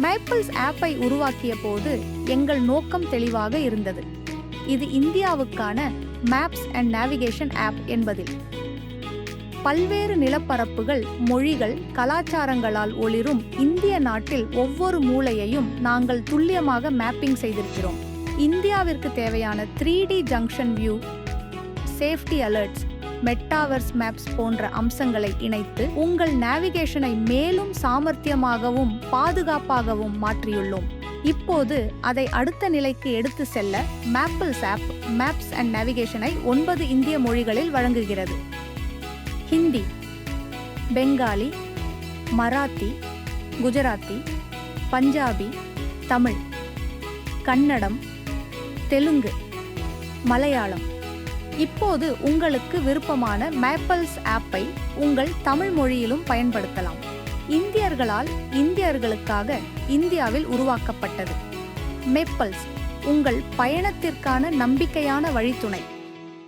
Mappls ஆப்பை உருவாக்கிய போது எங்கள் நோக்கம் தெளிவாக இருந்தது. இது இந்தியாவுக்கான மேப்ஸ் அண்ட் நேவிகேஷன் ஆப் என்பதில். பல்வேறு நிலப்பரப்புகள், மொழிகள், கலாச்சாரங்களால் ஒளிரும் இந்திய நாட்டில் ஒவ்வொரு மூலையையும் நாங்கள் துல்லியமாக மேப்பிங் செய்திருக்கிறோம். இந்தியாவிற்கு தேவையான 3D junction view, safety alerts, metaverse maps போன்ற அம்சங்களை இணைத்து உங்கள் நேவிகேஷனை மேலும் சாமர்த்தியமாகவும் பாதுகாப்பாகவும் மாற்றியுள்ளோம். இப்போது அதை அடுத்த நிலைக்கு எடுத்து செல்ல மேப்பிள்ஸ் ஆப் மேப்ஸ் அண்ட் நேவிகேஷனை 9 இந்திய மொழிகளில் வழங்குகிறது. ஹிந்தி, பெங்காலி, மராத்தி, குஜராத்தி, பஞ்சாபி, தமிழ், கன்னடம், தெலுங்கு, மலையாளம். இப்போது உங்களுக்கு விருப்பமான மேப்பிள்ஸ் ஆப்பை உங்கள் தமிழ் மொழியிலும் பயன்படுத்தலாம். இந்தியர்களால் இந்தியர்களுக்காக இந்தியாவில் உருவாக்கப்பட்டது. மேப்பிள்ஸ் உங்கள் பயணத்திற்கான நம்பிக்கையான வழித்துணை.